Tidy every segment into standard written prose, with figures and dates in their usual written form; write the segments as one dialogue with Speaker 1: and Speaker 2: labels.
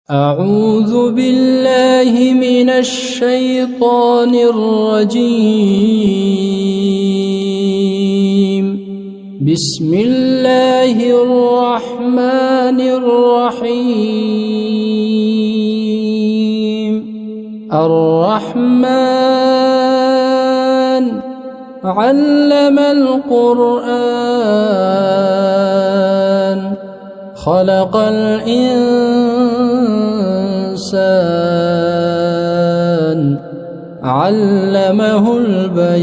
Speaker 1: أعوذ بالله من الشيطان الرجيم. بسم الله الرحمن الرحيم. الرحمن علم القرآن خلق الإنسان علمه البيان.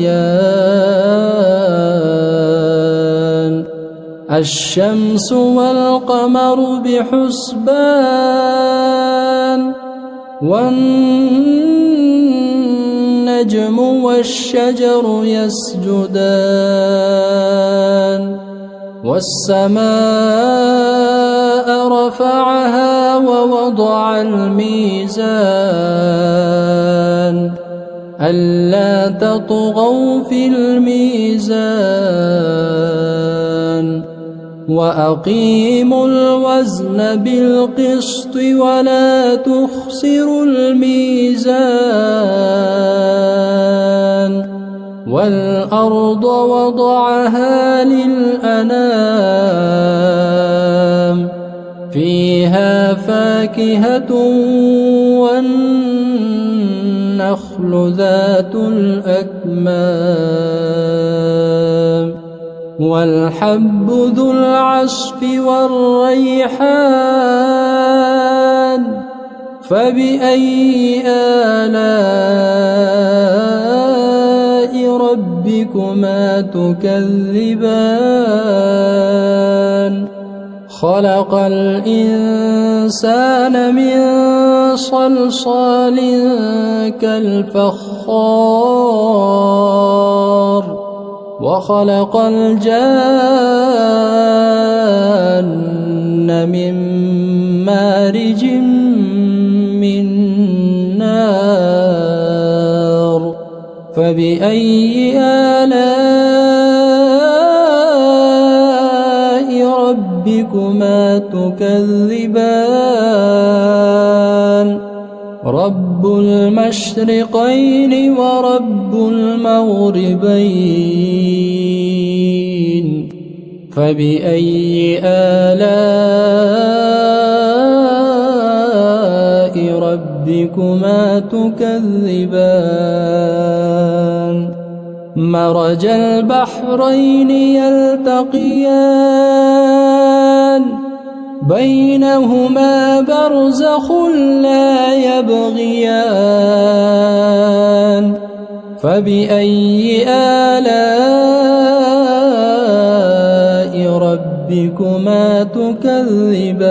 Speaker 1: الشمس والقمر بحسبان والنجم والشجر يسجدان. والسماء رفعها ووضع الميزان ألا تطغوا في الميزان وأقيموا الوزن بالقسط ولا تخسروا الميزان. والأرض وضعها للأنام فيها فاكهة والنخل ذات الأكمام والحب ذو العصف والريحان. فبأي آلاء ربكما تكذبان؟ خلق الإنسان من صلصال كالفخار وخلق الجان من مارج من نار. فبأي آلاء ربكما تكذبان؟ رب المشرقين ورب المغربين. فبأي آلاء ربكما تكذبان؟ مرج البحرين يلتقيان بينهما برزخ لا يبغيان. فبأي آلاء ربكما تكذبان؟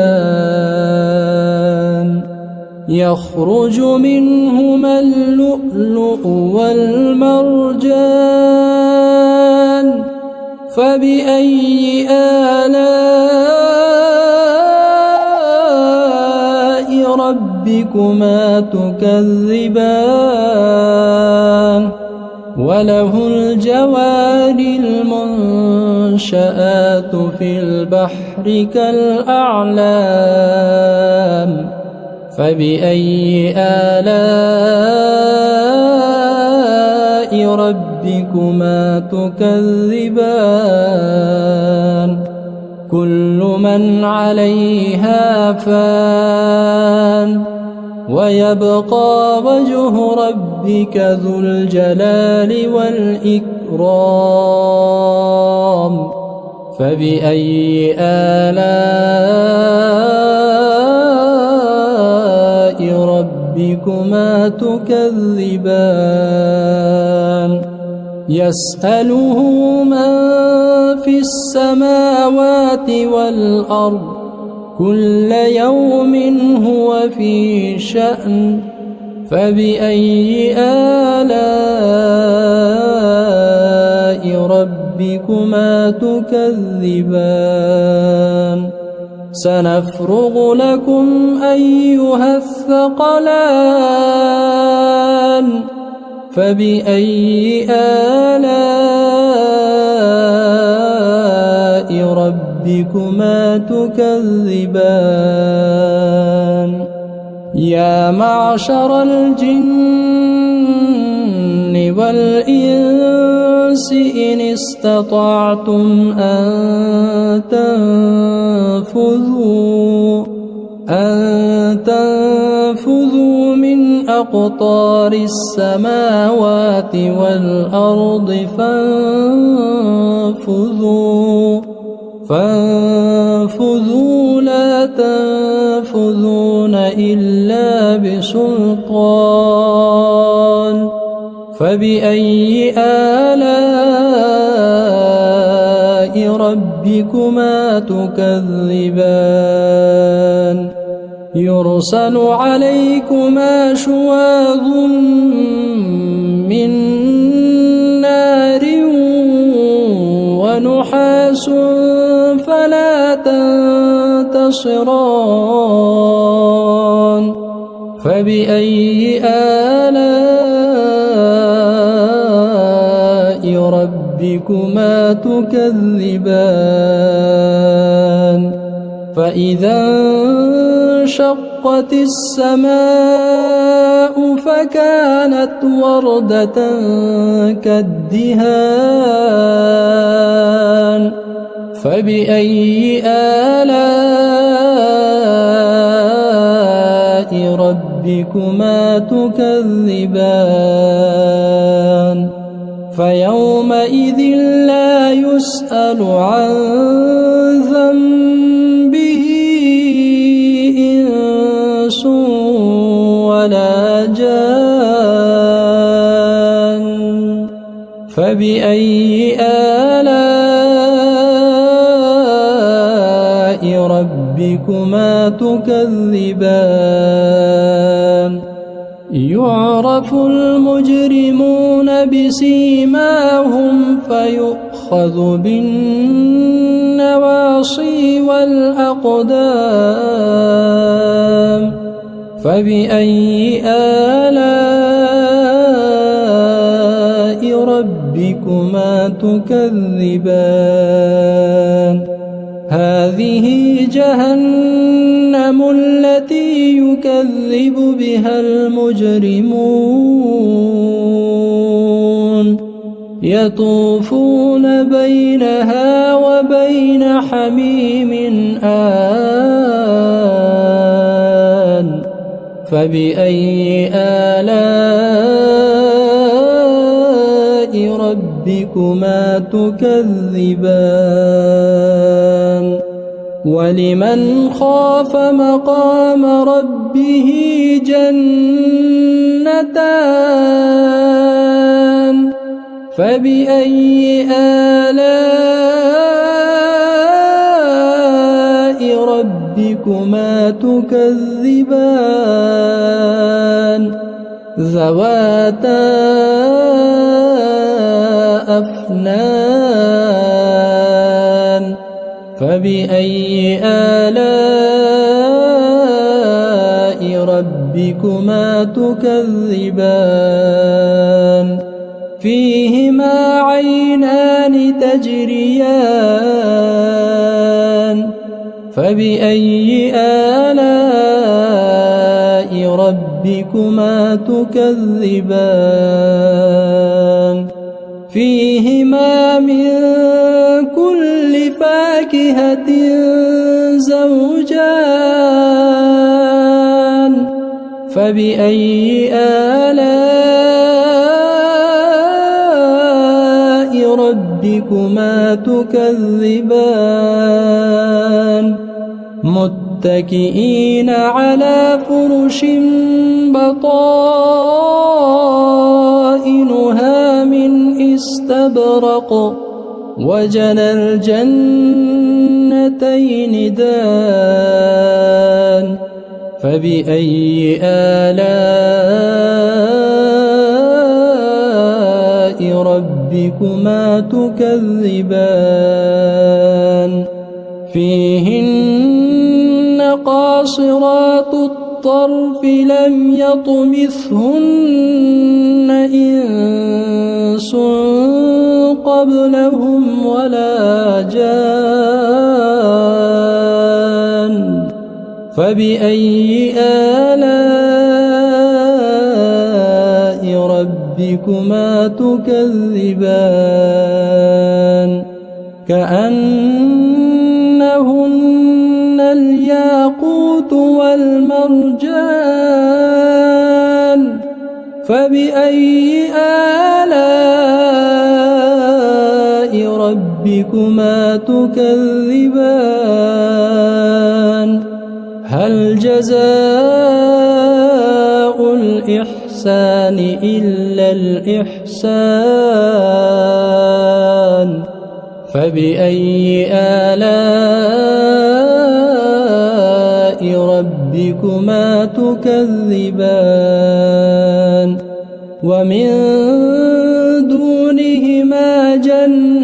Speaker 1: يخرج منهما اللؤلؤ والمرجان. فبأي آلاء ربكما تكذبان؟ وله الجوار المنشآت في البحر كالأعلام. فبأي آلاء ربكما تكذبان؟ كل من عليها فان ويبقى وجه ربك ذو الجلال والإكرام. فبأي آلاء ربكما تكذبان؟ يسأله من في السماوات والأرض كل يوم هو في شأن. فبأي آلاء ربكما تكذبان؟ سنفرغ لكم أيها الثقلان. فبأي آلاء ربكما تكذبان؟ يا معشر الجن والإنس إن استطعتم أن تنفذوا من أقطار السماوات والأرض فانفذوا لا تنفذون إلا بسلطان فبأي آلاء ربكما تكذبان يرسل عليكما شواظ من نار ونحاس فلا تنتصران فبأي آلاء ربكما تكذبان فإذا انشقت السماء فكانت وردة كالدهان فبأي آلاء ربكما تكذبان فيومئذ لا يسأل عن ذنبه إنس ولا جان فبأي آلاء ربكما تكذبان يعرف المجرمون بسيماهم فيؤخذ بالنواصي والأقدام فبأي آلاء ربكما تكذبان هذه جهنم التي يكذب بها المجرمون يطوفون بينها وبين حميم آن فبأي آلاء ربكما تكذبان ولمن خاف مقام ربه جنتان فبأي آلاء ربكما تكذبان ذواتا أفنان فبأي آلاء ربكما تكذبان فيهما عينان تجريان فبأي آلاء ربكما تكذبان فيهما من كل فاكهة زوجان فبأي آلاء ربكما تكذبان متكئين على فرش بطائنها من استبرق وجنى الجنتين دان فبأي آلاء ربكما تكذبان فيهن قاصرات الطرف لم يطمثهن إنس قبلهم ولا جان فبأي آلاء ربكما تكذبان كأنهن الياقوت والمرجان فبأي آلاء ربكما تكذبان هل جزاء الإحسان إلا الإحسان فبأي آلاء ربكما تكذبان ومن دونهما جنتان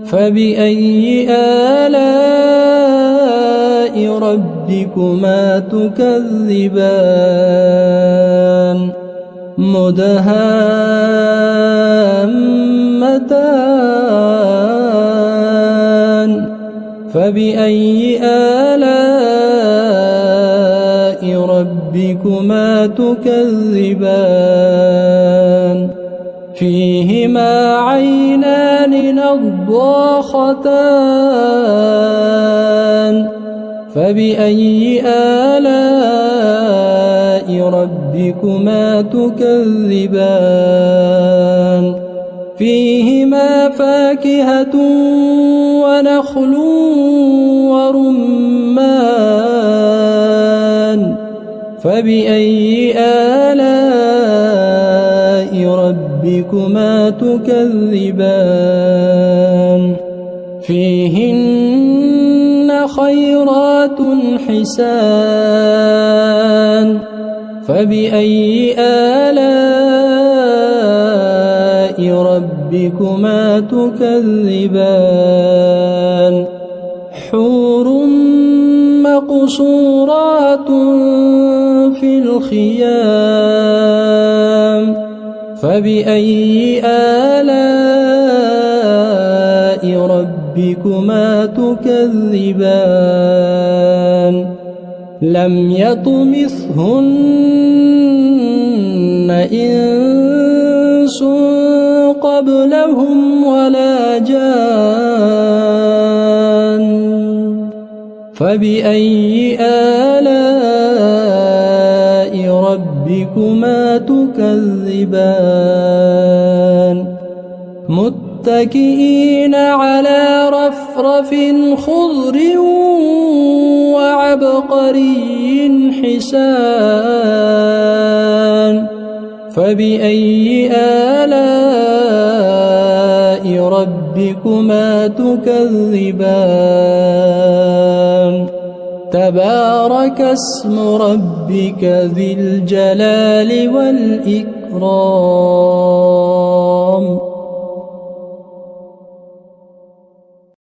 Speaker 1: فبأي آلاء ربكما تكذبان مدهامتان فبأي آلاء ربكما تكذبان فيهما عينان نضاختان فبأي آلاء ربكما تكذبان فيهما فاكهة ونخل ورمان فبأي آلاء ربكما تكذبان فيهن خيرات حسان فبأي آلاء ربكما تكذبان حور مقصورات في الخيام فبأي آلاء ربكما تكذبان لم يطمثهن إنس قبلهم ولا جان فبأي آلاء ربكما تكذبان متكئين على رفرف خضر وعبقري حسان فبأي آلاء ربكما تكذبان تبارك اسم ربك ذي الجلال والإكرام